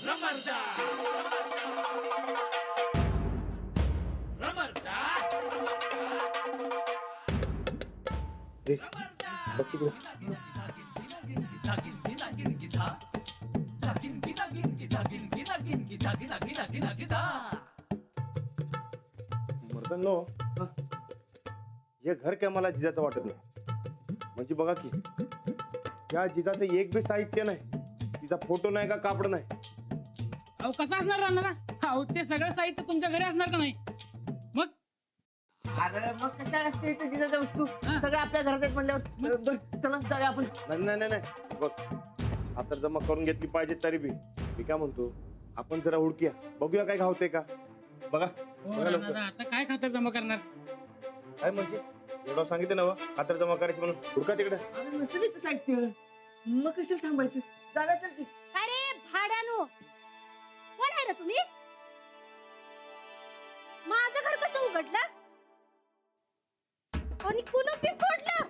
रमरदा रमरदा ए, बघ तिकडे. मर्दांनो, हे घर काय मला जिजाचं वाटत नाही. म्हणजे बघा की या जिजाचं एक बी साहित्य नाही, तिचा फोटो नाही का कापड नाही. अहो कसं असणार राहणार अहो ते सगळं साहित्य तुमच्या घरी असणार का नाही मग अरे मग काय असते इथे जिजाच्या वस्तू सगळं आपल्या घरात आहेत म्हणल्यावर बरं चला जाऊया आपण. नाही नाही नाही नाही बघ, आता जमा करून घेतली पाहिजे तरी बी मी काय म्हणतो, आपण जरा हुडक्या बघूया काय घावते का. बघा हो बघा लवकर. राहणार आता काय खातर जमा करणार काय म्हणजे एवढं सांगितलं ना खातर जमा करायची म्हणून हुडका तिकडे. अरे नसेल इथं साहित्य मग कशाला थांबायचं, जाऊया तर की. अरे भाड्यानो, कोण आहे रे तुम्ही? माझं घर कसं उघडलं आणि कुलूप फोडलं?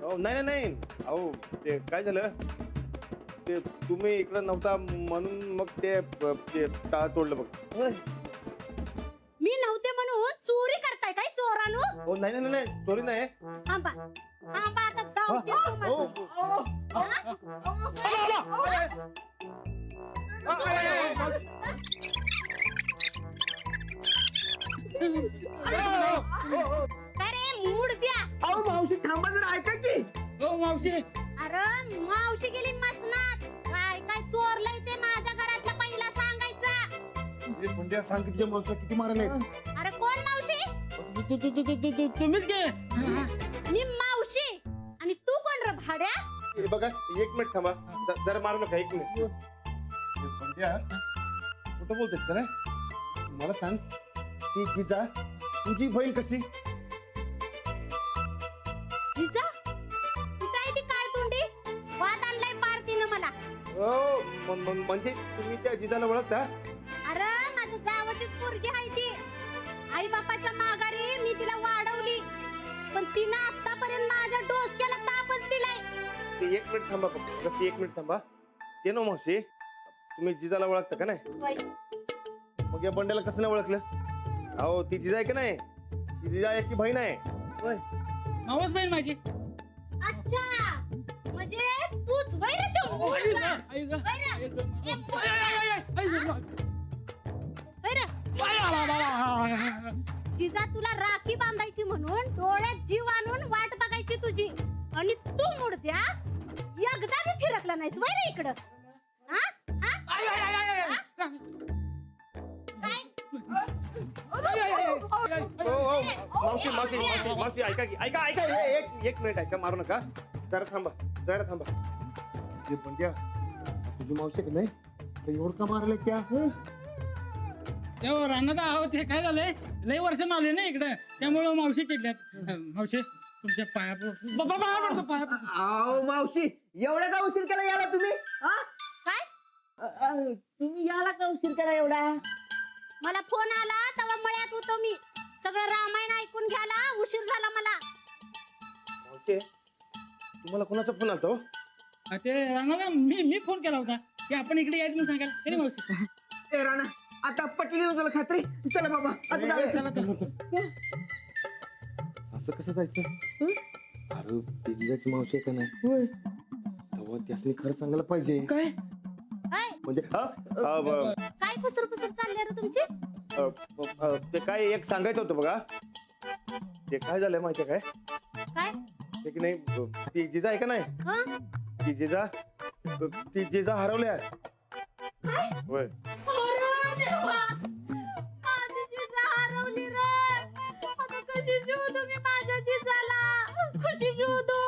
अहो नाही नाही नाही, अहो ते काय झालं, ते तुम्ही इकडं नव्हता म्हणून मग ते टाळ तोडलं बघ. होय. मी नव्हते म्हणून चोरी करताय काय चोरानो? हो नाही नाही नाही चोरी नाही. थांबा थांबा आता धावतेस हो, तुम्हाला. काय रे मूड द्या. अहो मावशी थांबा जरा ऐका की. हो मावशी अरे मावशी गेली मसनात. काय काय चोरलंय ते माझ्या घरातलं पहिला सांगायचं. म्हणजे सांग की तुझ्या मावशीला किती मारायला. अरे कोण मावशी? तुम्हीच घे मी मावशी आणि तू कोण रे भाड्या? हे बघा एक मिनिट थांबा, जरा मारू नका एक मिनिट. म्हणजे कुठं बोलतेस का रे? मला सांग, ती जिजा तुझी बहीण कशी? जिजा कुठं आहे ती काळतुंडी? वाद आणलाय पार्टीनं मला. हो म्हणजे तुम्ही त्या जिजाला ओळखता? अरे माझ्या जावचीच पोरगी आहे ती. आई बापाच्या माघारी मी तिला वाढवली, पण तिनं आतापर्यंत माझ्या डोसक्याला तापच दिलाय. ते एक मिनिट थांबा फक्त, बस एक मिनिट थांबा. ते नो मावशी, तुम्ही जिजाला ओळखता का नाही? वय. मग या बंड्याला कसं नाही ओळखलं? अहो ती जिजा आहे का नाही, ती जिजा याची बहीण आहे. होय. मावस बहीण माझी अच्छा म्हणजे तूच वय रे तो. वय रे. जिजा तुला राखी बांधायची म्हणून डोळ्यात जीव आणून वाट बघायची तुझी, आणि तू मुडद्या एकदा बी फिरकला नाहीस वय रे इकडं. हा? हा? काय? हो मावशी मावशी मावशी मावशी ऐका की, ऐका ऐका एक मिनिट ऐका, मारू नका. जरा थांबा जरा थांबा. ते बंड्या तुझी मावशी का नाही, तर एवढं का मारलं त्या? तेव्हा राहणार आहो ते काय झालंय लय वर्ष आले ना इकडं त्यामुळे मावशी चिडल्यात. मावशी तुमच्या पाया पाया पडतो. अहो मावशी एवढा का उशीर केला याला तुम्ही? हा? काय? तुम्ही याला का उशीर केला एवढा? मला फोन आला तेव्हा मळ्यात होतो मी. सगळं रामायण ऐकून घ्यायला उशीर झाला मला. मावशी तुम्हाला कोणाचा फोन आलता हो? ते राहणार मी फोन केला होता की आपण इकडे यायचं म्हणून सांगायला काय नाही मावशी. ए राणा आता पटली ना तुला खात्री? चला बाबा आता जाऊया. चला तर. असं कसं जायचं? अरे ती जिजाची मावशी आहे का नाही, होय. तेव्हा त्यासनी खरं सांगायला पाहिजे. काय? काय म्हणजे काय कुसर कुसर चालले रे तुमची? ते काय एक सांगायचं होतं बघा. ते काय झालंय माहितीये काय, काय? ते की नाही ती जिजा आहे का नाही, हं? ती जिजा हरवल्या. होय. अरे देवा! माझी जिजा हरवली रे. आता कशी शोधू मी माझ्या जिजाला? कशी शोधू?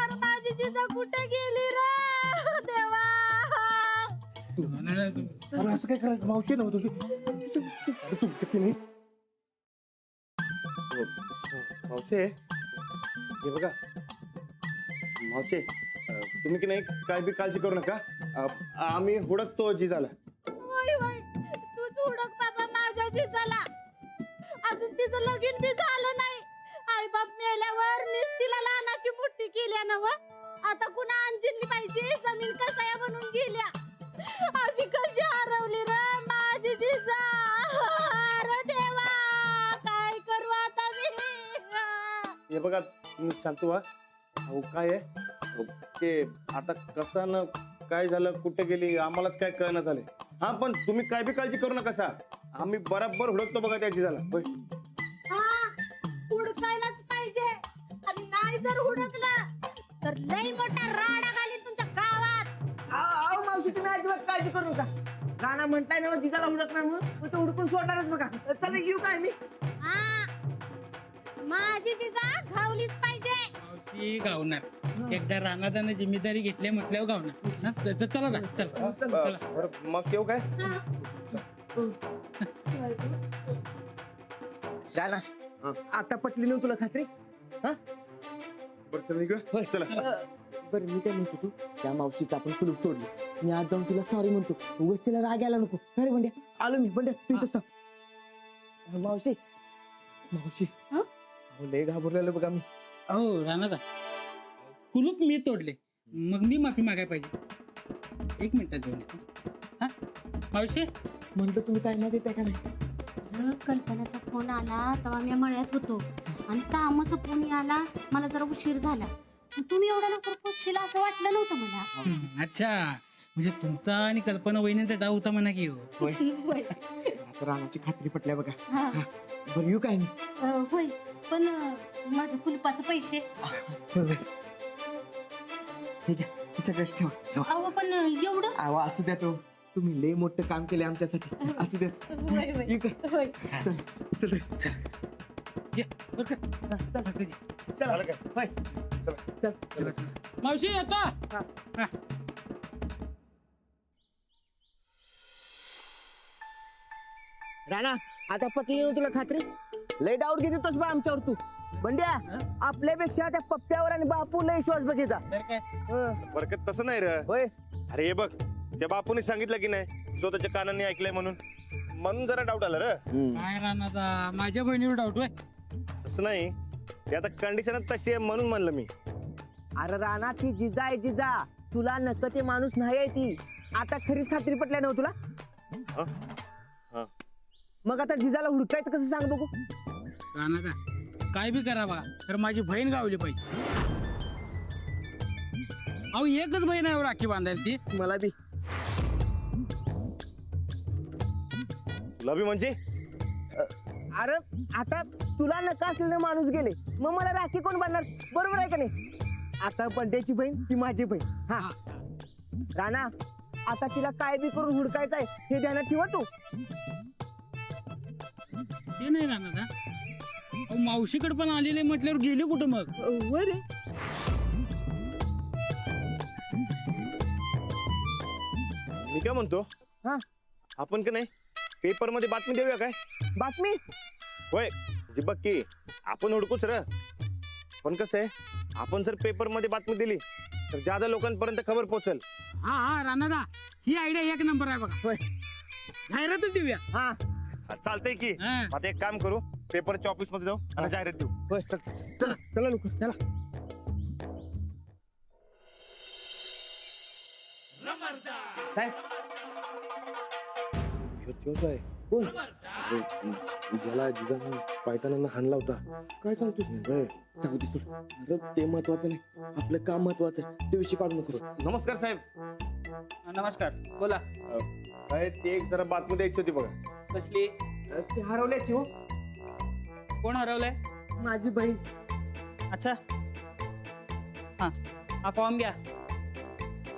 अरे माझी जिजा कुठे गेली रे देवा? अरे असं काय करायचं, मावशी नव्हतं तुमचं की नाही. मावशी हे बघा मावशी, तुम्ही की नाही काय बी काळजी करू नका. आम्ही हुडकतो जिजाला. वय वय तूच हुडक बाबा माझ्या जिजाला. अजून तिचं लगीन बी झालं नाही. आई बाप मेल्यावर मीच तिला लहानाची मोठी केल्या ना व. आता कुणा अंजिनली पाहिजे जमीन कसाया म्हणून गेल्या. तुम्ही शांत व्हा. अहो काय आहे अहो, ते आता कसं ना काय झालं कुठे गेली आम्हालाच काय कळणं झालंय. हा पण तुम्ही काय बी काळजी करू नका सा आम्ही बराबर हुडकतो बघा त्या जिजाला. होय. हा हुडकायलाच पाहिजे आणि नाही जर हुडकलं तर लई मोठा राडा घालीन तुमच्या गावात. अहो मावशी तुम्ही अजिबात काळजी करू नका. राणा म्हटलाय ना जिजाला हुडकणार म्हणून तो हुडकून सोडणारच बघा. चला येऊ काय मी. हा माझी जिजा घावलीच पाहिजे. मावशी गावणार एकदा रानादाने जिम्मेदारी घेतली म्हटल्यावर गावणार. हा? चला ना चला चला. बरं मग येऊ काय हा. राणा हा. आता पटली ना तुला खात्री? हा बरं चला निघू. चला बरं मी काय म्हणतो तू त्या मावशीचं आपण कुलूप तोडली. मी आज जाऊन तिला सॉरी म्हणतो. उगाच तिला राग यायला नको. अरे बंड्या आलो मी. बंड्या तू इथंच थांब. मावशी मावशी हा? अहो, लय घाबरलेलो बघा मी. हो रानादा कुलूप मी तोडले मग मी माफी मागाय पाहिजे. 1 मिनिटात जेवण येतो. हा मावशी म्हणतो तुम्ही काय माहिती आहे का नाही? अरे, कल्पनाचा फोन आला तेव्हा मी मळ्यात होतो आणि कामाचा फोन आला मला जरा उशीर झाला. पण तुम्ही एवढ्या लवकर पोहोचशील असं वाटलं नव्हतं मला. अच्छा म्हणजे तुमचा आणि कल्पना वहिनींचा डाव होता म्हणा की हो. होय होय. आता रानाची खात्री पटल्या बघा. हा. बरं येऊ काय मी. होय पण माझ्या कुलपाचे पैसे. ठीक आहे हे सगळंच ठेवा. अहो पण एवढं. अहो असू द्या तो. तुम्ही लय मोठं काम केलं आमच्यासाठी. असू द्या. होय होय येऊ काय. होय. चल चल ये, बरं का? चला झालं काय होय चला चल. मावशी येतो. हा. राणा आता पटली ना तुला खात्री? लय डाऊट घेत होतोस बा आमच्यावर तू. बंड्या आपल्यापेक्षा त्या पप्प्यावर आणि बापू लय विश्वास बघायचा. तर काय बरकत तसं नाही रे. होय अरे हे बघ त्या बापूने सांगितलं की नाही स्वतःच्या कानांनी ऐकलंय म्हणून जरा डाऊट आला रे. काय रानादा माझ्या बहिणीवर डाऊट होय. तसं नाही ते आता कंडिशनच तशी आहे म्हणून म्हणलं मी. अरे राणा ती जिजा आहे जिजा. तुला नक ते माणूस नाही आहे ती. आता खरीच खात्री पटल्या ना तुला? हा? हा. मग आता जिजाला हुडकायचं कसं सांग बघू. रानादा काय बी करा बघा तर माझी बहीण गावली पाहिजे. अहो एकच बहीण आहे हो राखी बांधायला ती. मला बी. तुला बी म्हणजे अरे आता तुला नका असलेले माणूस गेले मग मला राखी कोण बांधणार? बरोबर आहे का नाही? आता बंड्याची बहीण ती माझी बहीण. हा राणा आता तिला काय बी करून हुडकायचं आहे हे ध्यानात ठेवा तू. ते नाही रानादा अहो मावशीकडे पण आलेले म्हटल्यावर गेली कुठं मग? वर रे. मी काय म्हणतो हा आपण का नाही पेपर मध्ये बातमी देऊया काय? बातमी. होय जी बघ की आपण हुडकूच र. पण कसं आहे आपण जर पेपर मध्ये बातमी दिली तर ज्यादा लोकांपर्यंत खबर पोहोचेल. हा हा रानादा ही आयडिया 1 नंबर आहे बघा. होय जाहिरातच देऊया. हा हा, चालतंय की हा. आता एक काम करू पेपरच्या ऑफिस मध्ये जाऊ आणि जाहिरात देऊ. होय चला चला लवकर चला. काय कोण? ज्याला जिजाने पायताना हाणला होता. काय सांगतो? अरे ते महत्वाचं नाही आपलं काम महत्वाचं आहे. ते विषय काढू नको. नमस्कार साहेब. नमस्कार बोला. काय ते एक जरा बातमी द्यायची होती बघा. कसली? ते हरवल्याची हो. कोण हरवलंय? माझी बहीण. अच्छा हा फॉर्म घ्या.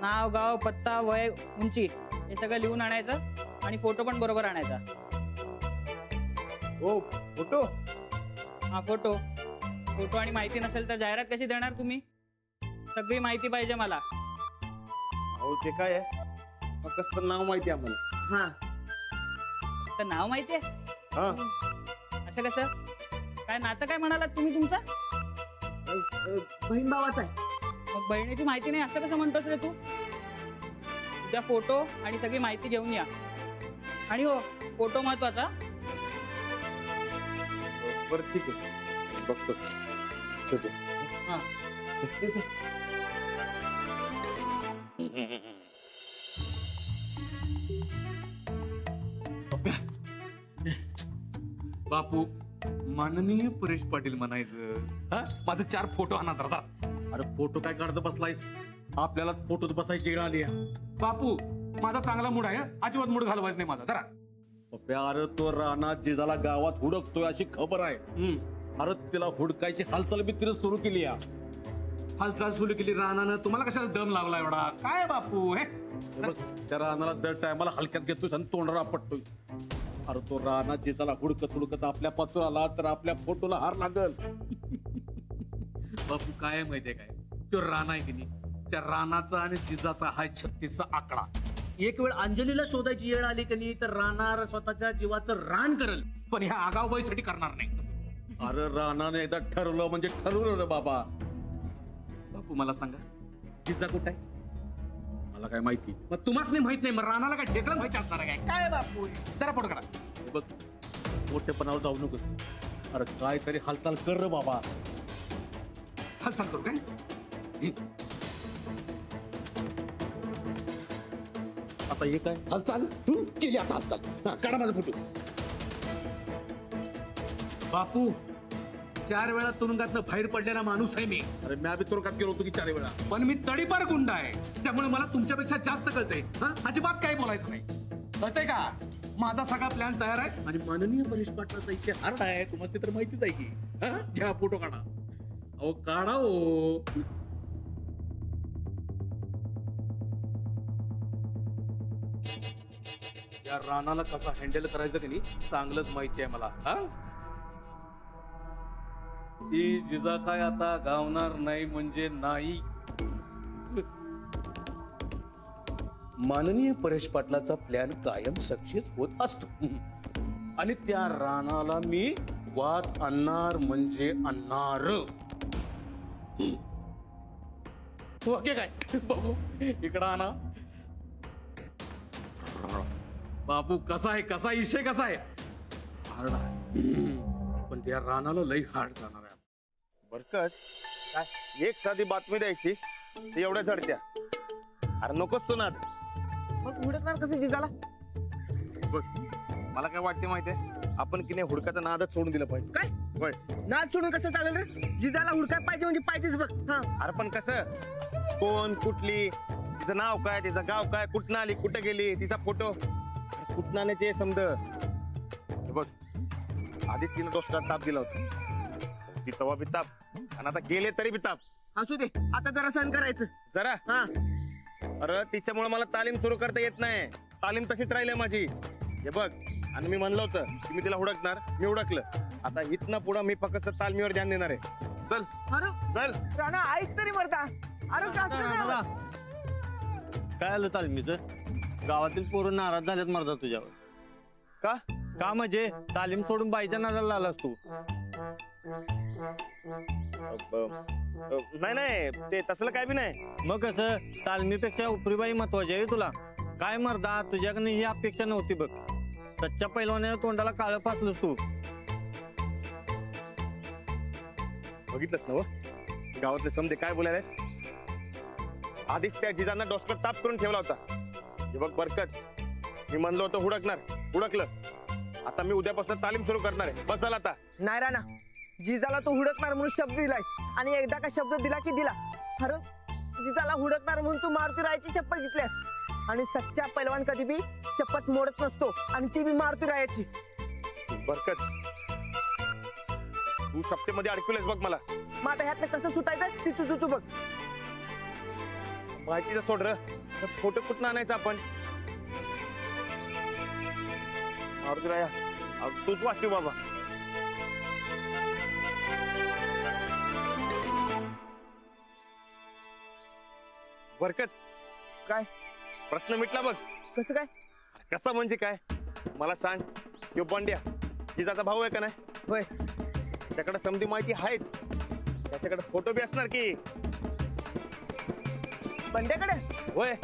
नाव गाव पत्ता वय उंची हे सगळं लिहून आणायचं आणि फोटो पण बरोबर आणायचा. हो फोटो. हा फोटो आणि माहिती नसेल तर जाहिरात कशी देणार तुम्ही? सगळी माहिती पाहिजे मला. अहो ते काय आहे फक्त नाव माहिती आहे आम्हाला. हा तर नाव माहिती आहे? हा असं कसं काय नातं काय म्हणालात तुम्ही तुमचं? बहीण भावाचा आहे. मग बहिणीची माहिती नाही असं कसं म्हणतोस रे तू? उद्या फोटो आणि सगळी माहिती घेऊन या. आणि हो फोटो महत्वाचा. बरं ठीक आहे बघतो. ठेवतो. हा बापू माननीय परेश पाटील म्हणायचं हा? माझं 4 फोटो आणा जरा. अरे फोटो काय काढत बसलायस, आपल्याला फोटोत बसायची वेळ आली आहे. बापू माझा चांगला मूड आहे, अजिबात मूड घालवायचं नाही माझा. जरा अरे तो राणा जिजाला गावात हुडकतोय अशी खबर आहे. अरे तिला हुडकायची हालचाल बी तिने सुरू केली आहे. हालचाल सुरू केली रानानं, तुम्हाला कशाला दम लावला एवढा काय बापू? हे बघ, त्या रानाला दर टायमाला हलक्यात घेतोय आणि तोंडाला आपटतोय. अरे तो राणा जिजाला हुडकत आपल्या पातूर आला तर आपल्या फोटोला हार लागल. बापू काय माहितीये काय, तो राणा आहे की नाही, त्या रानाचा आणि जिजाचा हा 36चा आकडा. एक वेळ अंजलीला शोधायची वेळ आली की नाही तर राणा स्वतःच्या जीवाचं रान करल, पण ह्या आगाऊबाईसाठी करणार नाही. अरे राणाने एकदा ठरवलं म्हणजे ठरवलं रे बाबा. बापू मला सांगा, जिजा कुठं आहे? मला काय माहिती, मग तुम्हाला माहित नाही, मग राणाला काय ढेकळं माहिती असणार आहे काय बापू? जरा फोटो काढा. बघ मोठेपणावर जाऊ नको. अरे काय तरी हालचाल कर रे बाबा. हालचाल करू काय? आता हे काय हालचाल केली? आता हालचाल काढा माझा फोटो. बापू 4 वेळा तुरुंगातनं बाहेर पडलेला माणूस आहे मी. अरे मी आधी तुरुंगात गेलो होतो की 4 वेळा, पण मी तडीपार गुंड आहे, त्यामुळे मला तुमच्यापेक्षा जास्त कळतंय. अजिबात काही बोलायचं नाही, कळतंय का? माझा सगळा प्लॅन तयार आहे आणि माननीय परेश पाटलाचा इथे हार आहे, तुम्हाला ते तर माहितीच आहे की. घ्या फोटो काढा. अहो काढा हो. या रानाला कसा हँडल करायचं की नाही चांगलंच माहिती आहे मला. ही जिजा काय आता गावणार नाही म्हणजे नाही. माननीय परेश पाटलाचा प्लॅन कायम सक्सेस होत असतो आणि त्या रानाला मी वाद आणणार म्हणजे आणणार. ओके काय बाबू, इकडं आणा. बाबू कसा आहे, कसा विषय कसा आहे? हार्ड आहे, पण त्या रानाला लई हार्ड जाणार आहे. बरकत काय एक साधी बातमी द्यायची ते एवढ्या चढत्या. अरे नकोच तू नाद. मग हुडकणार कसं जिजाला? बघ मला काय वाटते माहितीये, आपण की नाही हुडकाचा नादच सोडून दिलं पाहिजे. काय होय. नाद सोडून कसं चालेल रे? जिजाला हुडकाय पाहिजे म्हणजे पाहिजेच बघ. हा अरे पण कसं, कोण, कुठली, तिचं नाव काय, तिचं गाव काय, कुठनं आली, कुठं गेली, तिचा फोटो कुठं आणायचे समज. बघ आधीच तिनं डोसक्यात ताप दिला होता, ती तवा बी ताप आणि आता गेले तरी बी ताप. असू दे, आता जरा सहन करायचं जरा. हा. अरे तिच्यामुळे मला तालीम सुरू करता येत नाही, तालीम तशीच राहिली माझी. हे बघ, आणि मी म्हणलं होतं की मी तिला हुडकणार, मी हुडकलं. आता इथनं पुढं मी फक्त तालमीवर ध्यान देणार आहे. चल अरे चल. राणा ऐक तरी मरता. अरे काय आलं तालमीचं? गावातील पोरं नाराज झालेत मर्दा तुझ्यावर. का? का म्हणजे तालीम सोडून बाईच्या नादाला आलास तू? नाही नाही, ते तसलं काय बी नाही. मग कसं, तालमीपेक्षा उपरीबाई महत्वाची आहे तुला? काय मर्दा, तुझ्याकडनं ही अपेक्षा नव्हती बघ. सच्च्या पैलवानाच्या तोंडाला काळं फासलंस तू. बघितलंस ना गावातले समजे काय बोलायला. आधीच त्या जिजांना डोसकं ताप करून ठेवला होता. हे बघ बरकत, मी म्हणलो होतो हुडकणार, हुडकलं. आता मी उद्यापासून तालीम सुरू करणार आहे. बस झालं आता. नाही राणा, जिजाला तू हुडकणार म्हणून शब्द दिलायस आणि एकदा का शब्द दिला की दिला. खरं जिजाला हुडकणार म्हणून तू मारुती रायाची शपथ घेतल्यास आणि सच्चा पैलवान कधी बी शपथ मोडत नसतो आणि ती बी मारुती रायाची. बरकत तू शपथेमध्ये अडकवलेस बघ मला. मग आता ह्यातनं कसं सुटायचं ती तू बघ. माहितीचं सोड र, फोटो कुठं आणायचा आपण? मारुती राया तूच वाचू बाबा. बरकत काय प्रश्न मिटला बघ. कसं काय? कसा म्हणजे काय मला सांग. तो बंड्या जिजाचा भाऊ आहे का नाही? होय. त्याकडे समधी माहिती आहेच, त्याच्याकडे फोटो बी असणार की. बंड्याकडे? होय.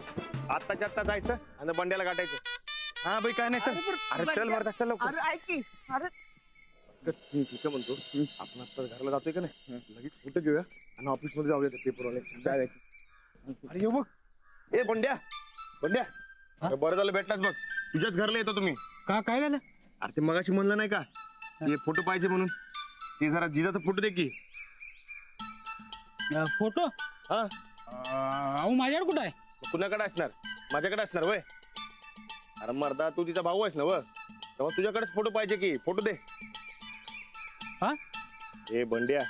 आत्ताच्या आत्ता जायचं आणि बंड्याला गाठायचं. हा बाई काय नाही, चल. अरे चल मारता, चल लवकर. अरे ऐक की. अरे तिथं म्हणतो आपण आता घराला जातोय का नाही, लगेच फोटो घेऊया आणि ऑफिस मध्ये जाऊया पेपर वाले जाऊया. अरे येऊ बघ. ए बंड्या, बंड्या अरे बरं झालं भेटलाच बघ. तुझ्याच घरला येतो तुम्ही. का काय झालं? अरे ते मगाशी म्हणलं नाही का, ते फोटो पाहिजे म्हणून ते जरा जिजाचा फोटो दे की. फोटो हा अहो माझ्याकडे कुठं आहे? कुणाकडे असणार? माझ्याकडे असणार वय. अरे मर्दा तू तिचा भाऊ आहेस ना व, तेव्हा तुझ्याकडेच फोटो पाहिजे की. फोटो दे. हा? ए बंड्या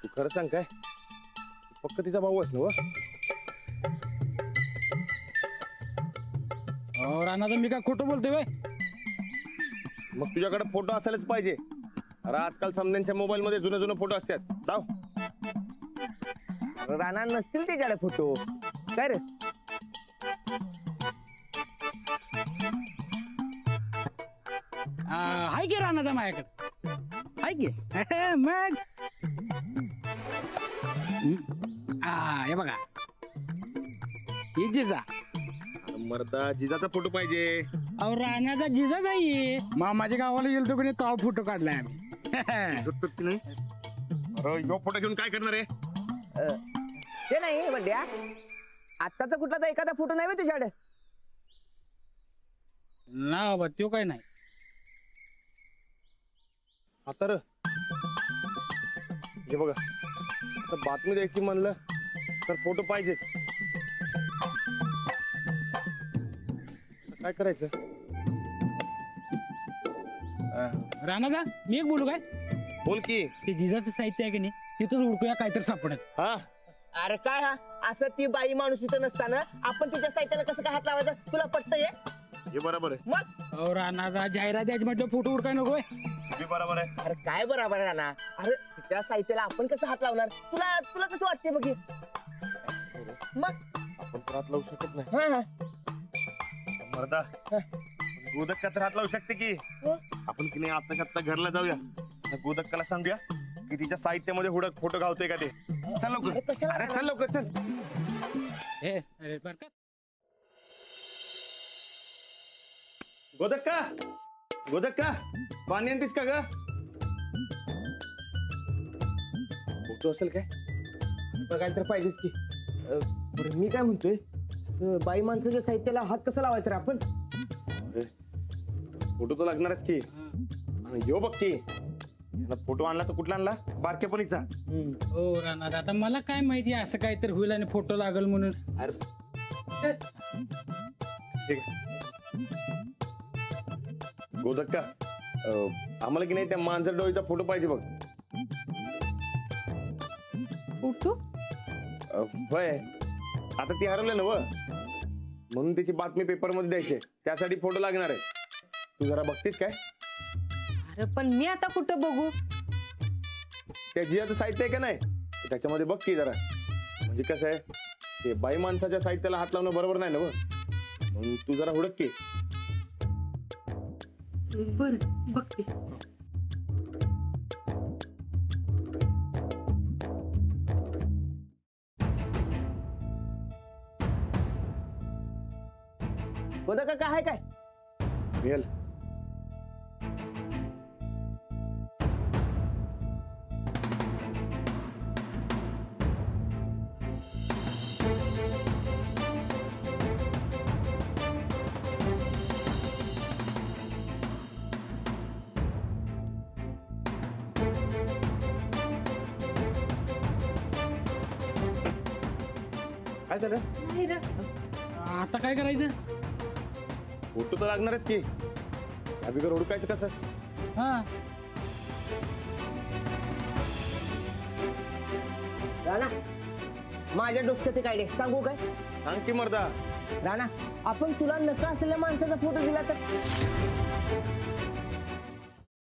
तू खरं सांग काय तू पक्क तिचा भाऊ आहेस ना व? राणा मी काय खोटं बोलतोय व्हय? मग तुझ्याकडे फोटो असायलाच पाहिजे. अरे आजकाल समध्यांच्या मोबाईल मध्ये जुने जुने फोटो असतात. जाऊ. राणा नसतील त्याच्याकडे फोटो काय रे? हाय की राणा माझ्याकडे हाय की मग हे बघा हे जिजा. मर्दा जिजाचा फोटो पाहिजे. अहो राणाचा जिजा जाई मामाच्या गावाला गेलतो की नाही तो फोटो काढलाय आम्ही. नाही अरे यो फोटो घेऊन काय करणार आहे? ते नाही बंड्या, आत्ताचा कुठला तर एखादा फोटो नाही बे तुझ्याकडे? ना बाबा तो काय नाही. आता र हे बघा आता बातमी द्यायची म्हणलं तर फोटो पाहिजेच. काय करायचं? राणादा मी एक बोलू काय? बोल की. ते जिजाचं साहित्य आहे की नाही तिथंच उडकूया काहीतरी सापडत. हा अरे काय हा असं ती बाई माणूस इथं नसताना आपण तिच्या साहित्याला कसं काय हात लावायचं? तुला पटतंय? हे बरोबर आहे. मग अहो राणादा जाहिरात द्यायची म्हटलं फोटो उडकाय नको. हे बरोबर आहे. अरे काय बरोबर आहे ना? अरे तिच्या साहित्याला आपण कसं हात लावणार? तुला तुला कसं वाटते बघ हे? मग आपण तर हात लावू शकत नाही. हा, हा. मर्दा गोदक्का तर हात लावू शकते की. हो. आपण की नाही आत्ताच्या आत्ता घरला जाऊया. गोदक्काला सांगूया की तिच्या साहित्यामध्ये हुडक फोटो घावतोय का ते. चल अरे लवकर. कशाला अरे चल लवकर चल. हे अरे बरं का गोदक्का गोदक्का पाणी आणतीस का ग? फोटो असेल काय? बघायला तर पाहिजेच की. बरं मी काय म्हणतोय, असं बाई माणसाच्या साहित्याला हात कसा लावायचा रे आपण? फोटो तर लागणारच की. आणि ह्यो बघ की फोटो आणला तर कुठला आणला? बारकेपणीचा. हो राणा आता मला काय माहिती असं काहीतरी होईल आणि फोटो लागल म्हणून. अरे ठीक आहे. गोदक्का आम्हाला की नाही त्या मांजर डोळीचा फोटो पाहिजे बघ. फोटो होय आता ती हरवलं ना व, म्हणून त्याची बातमी पेपर मध्ये द्यायची. त्यासाठी फोटो लागणार आहे. तू जरा बघतीस काय? अरे पण मी आता कुठं बघू? त्या जियाचं साहित्य आहे का नाही त्याच्यामध्ये बघ की जरा. म्हणजे कसं आहे ते बाई माणसाच्या साहित्याला हात लावणं बरोबर नाही ना व, म्हणून तू जरा हुडक की. बर बघते. गोदा काका आहे काय? मिळेल. काय झालं? नाही रे. आता काय करायचं? फोटो तर लागणारच की. अभिगर हुडकायचं कसं? हा राणा माझ्या डोक्यात काय रे सांगू काय? सांग की मर्दा. राणा आपण तुला नका असलेल्या माणसाचा फोटो दिला तर